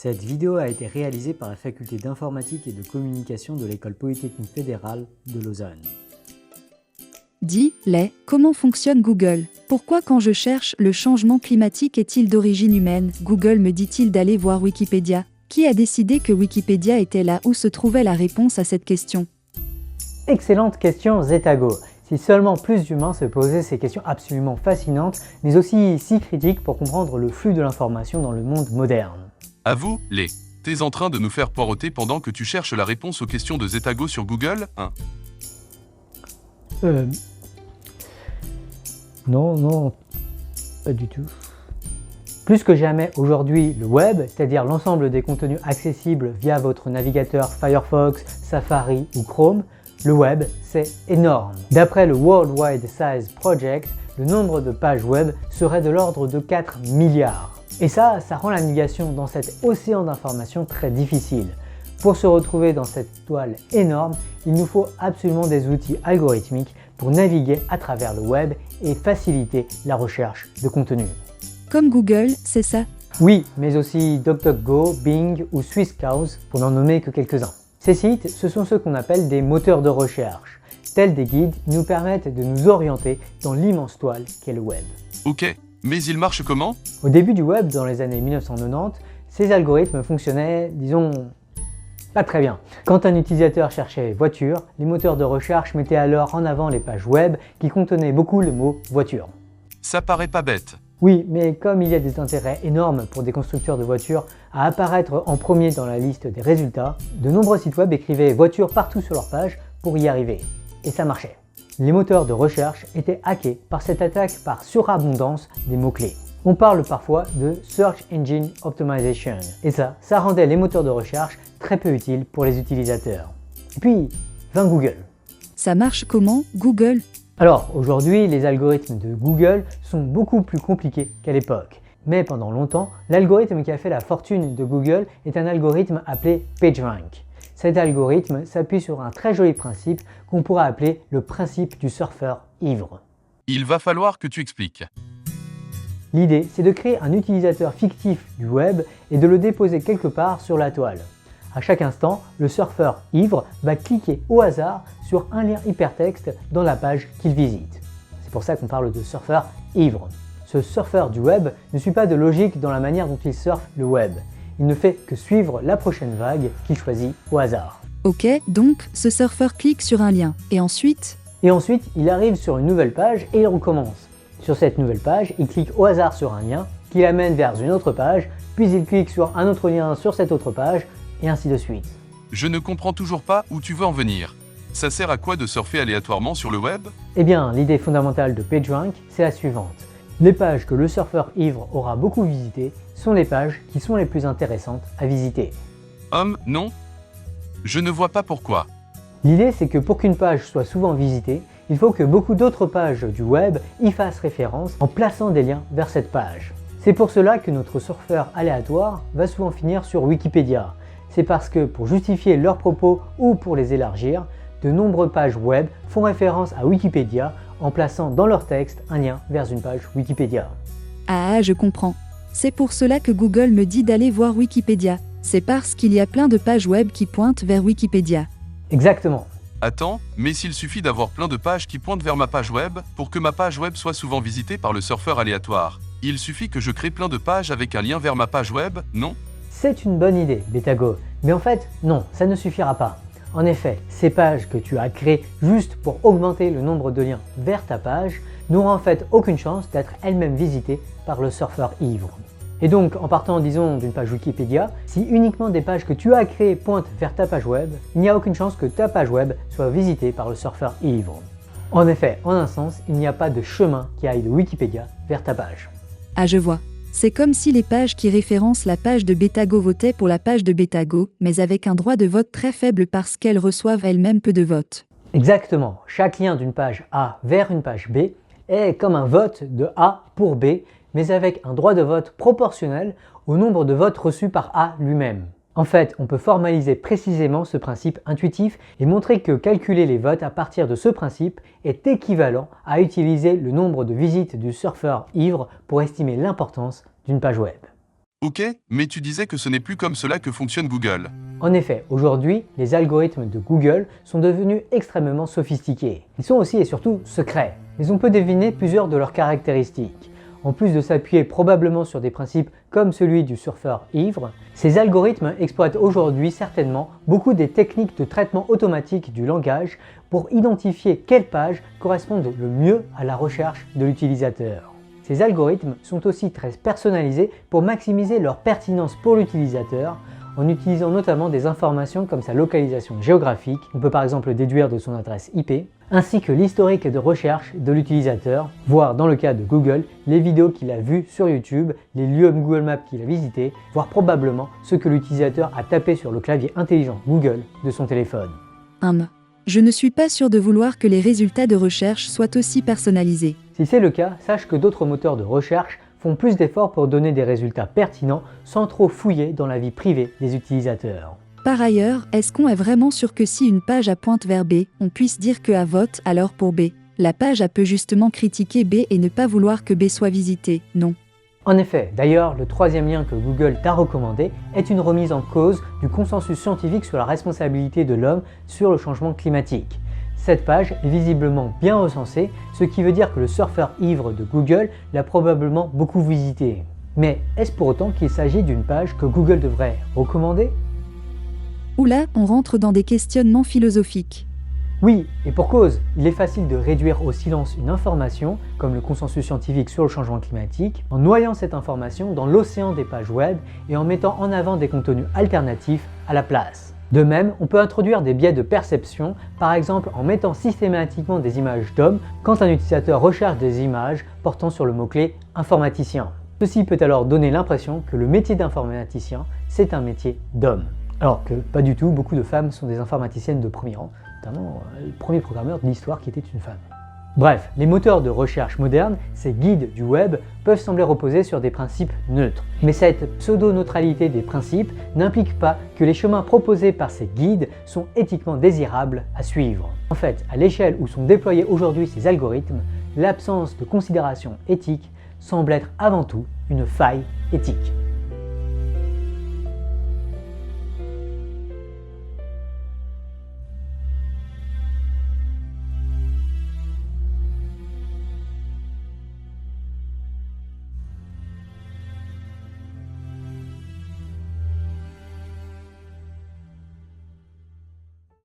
Cette vidéo a été réalisée par la faculté d'informatique et de communication de l'École polytechnique fédérale de Lausanne. Dis-les, comment fonctionne Google? Pourquoi quand je cherche le changement climatique est-il d'origine humaine, Google me dit-il d'aller voir Wikipédia? Qui a décidé que Wikipédia était là où se trouvait la réponse à cette question? Excellente question Zetago. Si seulement plus d'humains se posaient ces questions absolument fascinantes, mais aussi si critiques pour comprendre le flux de l'information dans le monde moderne. Avoue, t'es en train de nous faire poireauter pendant que tu cherches la réponse aux questions de Zetago sur Google, hein? Non, pas du tout. Plus que jamais aujourd'hui, le web, c'est-à-dire l'ensemble des contenus accessibles via votre navigateur Firefox, Safari ou Chrome, le web, c'est énorme. D'après le World Wide Size Project, le nombre de pages web serait de l'ordre de 4 milliards. Et ça rend la navigation dans cet océan d'informations très difficile. Pour se retrouver dans cette toile énorme, il nous faut absolument des outils algorithmiques pour naviguer à travers le web et faciliter la recherche de contenu. Comme Google, c'est ça? Oui, mais aussi DuckDuckGo, Bing ou Swisscows, pour n'en nommer que quelques-uns. Ces sites, ce sont ceux qu'on appelle des moteurs de recherche. Tels des guides, ils nous permettent de nous orienter dans l'immense toile qu'est le web. Ok, mais il marche comment? Au début du web, dans les années 1990, ces algorithmes fonctionnaient, disons, pas très bien. Quand un utilisateur cherchait voiture, les moteurs de recherche mettaient alors en avant les pages web qui contenaient beaucoup le mot voiture. Ça paraît pas bête. Oui, mais comme il y a des intérêts énormes pour des constructeurs de voitures à apparaître en premier dans la liste des résultats, de nombreux sites web écrivaient voiture partout sur leur page pour y arriver. Et ça marchait. Les moteurs de recherche étaient hackés par cette attaque par surabondance des mots-clés. On parle parfois de Search Engine Optimization. Et ça rendait les moteurs de recherche très peu utiles pour les utilisateurs. Et puis, vint Google. Ça marche comment, Google? Alors, aujourd'hui, les algorithmes de Google sont beaucoup plus compliqués qu'à l'époque. Mais pendant longtemps, l'algorithme qui a fait la fortune de Google est un algorithme appelé PageRank. Cet algorithme s'appuie sur un très joli principe qu'on pourrait appeler le principe du surfeur ivre. Il va falloir que tu expliques. L'idée, c'est de créer un utilisateur fictif du web et de le déposer quelque part sur la toile. À chaque instant, le surfeur ivre va cliquer au hasard sur un lien hypertexte dans la page qu'il visite. C'est pour ça qu'on parle de surfeur ivre. Ce surfeur du web ne suit pas de logique dans la manière dont il surfe le web. Il ne fait que suivre la prochaine vague qu'il choisit au hasard. Ok, donc ce surfeur clique sur un lien. Et ensuite, il arrive sur une nouvelle page et il recommence. Sur cette nouvelle page, il clique au hasard sur un lien qui l'amène vers une autre page, puis il clique sur un autre lien sur cette autre page, et ainsi de suite. Je ne comprends toujours pas où tu veux en venir. Ça sert à quoi de surfer aléatoirement sur le web? Eh bien, l'idée fondamentale de PageRank, c'est la suivante. Les pages que le surfeur ivre aura beaucoup visitées sont les pages qui sont les plus intéressantes à visiter. Non. Je ne vois pas pourquoi. L'idée, c'est que pour qu'une page soit souvent visitée, il faut que beaucoup d'autres pages du web y fassent référence en plaçant des liens vers cette page. C'est pour cela que notre surfeur aléatoire va souvent finir sur Wikipédia. C'est parce que pour justifier leurs propos ou pour les élargir, de nombreuses pages web font référence à Wikipédia en plaçant dans leur texte un lien vers une page Wikipédia. Ah, je comprends. C'est pour cela que Google me dit d'aller voir Wikipédia. C'est parce qu'il y a plein de pages web qui pointent vers Wikipédia. Exactement. Attends, mais s'il suffit d'avoir plein de pages qui pointent vers ma page web, pour que ma page web soit souvent visitée par le surfeur aléatoire, il suffit que je crée plein de pages avec un lien vers ma page web, non? C'est une bonne idée, Betago. Mais en fait, non, ça ne suffira pas. En effet, ces pages que tu as créées juste pour augmenter le nombre de liens vers ta page n'auront en fait aucune chance d'être elles-mêmes visitées par le surfeur ivre. Et donc, en partant, disons, d'une page Wikipédia, si uniquement des pages que tu as créées pointent vers ta page web, il n'y a aucune chance que ta page web soit visitée par le surfeur ivre. En effet, en un sens, il n'y a pas de chemin qui aille de Wikipédia vers ta page. Ah, je vois. C'est comme si les pages qui référencent la page de Betago votaient pour la page de Betago, mais avec un droit de vote très faible parce qu'elles reçoivent elles-mêmes peu de votes. Exactement. Chaque lien d'une page A vers une page B est comme un vote de A pour B, mais avec un droit de vote proportionnel au nombre de votes reçus par A lui-même. En fait, on peut formaliser précisément ce principe intuitif et montrer que calculer les votes à partir de ce principe est équivalent à utiliser le nombre de visites du surfeur ivre pour estimer l'importance d'une page web. Ok, mais tu disais que ce n'est plus comme cela que fonctionne Google. En effet, aujourd'hui, les algorithmes de Google sont devenus extrêmement sophistiqués. Ils sont aussi et surtout secrets, mais on peut deviner plusieurs de leurs caractéristiques. En plus de s'appuyer probablement sur des principes comme celui du surfeur ivre, ces algorithmes exploitent aujourd'hui certainement beaucoup des techniques de traitement automatique du langage pour identifier quelles pages correspondent le mieux à la recherche de l'utilisateur. Ces algorithmes sont aussi très personnalisés pour maximiser leur pertinence pour l'utilisateur, en utilisant notamment des informations comme sa localisation géographique, on peut par exemple déduire de son adresse IP, ainsi que l'historique de recherche de l'utilisateur, voire dans le cas de Google, les vidéos qu'il a vues sur YouTube, les lieux Google Maps qu'il a visités, voire probablement ce que l'utilisateur a tapé sur le clavier intelligent Google de son téléphone. Je ne suis pas sûr de vouloir que les résultats de recherche soient aussi personnalisés. Si c'est le cas, sache que d'autres moteurs de recherche font plus d'efforts pour donner des résultats pertinents sans trop fouiller dans la vie privée des utilisateurs. Par ailleurs, est-ce qu'on est vraiment sûr que si une page A pointe vers B, on puisse dire que A vote alors pour B? La page A peut justement critiquer B et ne pas vouloir que B soit visité, non? En effet, d'ailleurs, le troisième lien que Google t'a recommandé est une remise en cause du consensus scientifique sur la responsabilité de l'homme sur le changement climatique. Cette page est visiblement bien recensée, ce qui veut dire que le surfeur ivre de Google l'a probablement beaucoup visité. Mais est-ce pour autant qu'il s'agit d'une page que Google devrait recommander? Oula, on rentre dans des questionnements philosophiques. Oui, et pour cause, il est facile de réduire au silence une information, comme le consensus scientifique sur le changement climatique, en noyant cette information dans l'océan des pages web et en mettant en avant des contenus alternatifs à la place. De même, on peut introduire des biais de perception, par exemple en mettant systématiquement des images d'hommes quand un utilisateur recherche des images portant sur le mot-clé « informaticien ». Ceci peut alors donner l'impression que le métier d'informaticien, c'est un métier d'homme. Alors que pas du tout, beaucoup de femmes sont des informaticiennes de premier rang, notamment le premier programmeur de l'histoire qui était une femme. Bref, les moteurs de recherche modernes, ces guides du web, peuvent sembler reposer sur des principes neutres. Mais cette pseudo-neutralité des principes n'implique pas que les chemins proposés par ces guides sont éthiquement désirables à suivre. En fait, à l'échelle où sont déployés aujourd'hui ces algorithmes, l'absence de considération éthique semble être avant tout une faille éthique.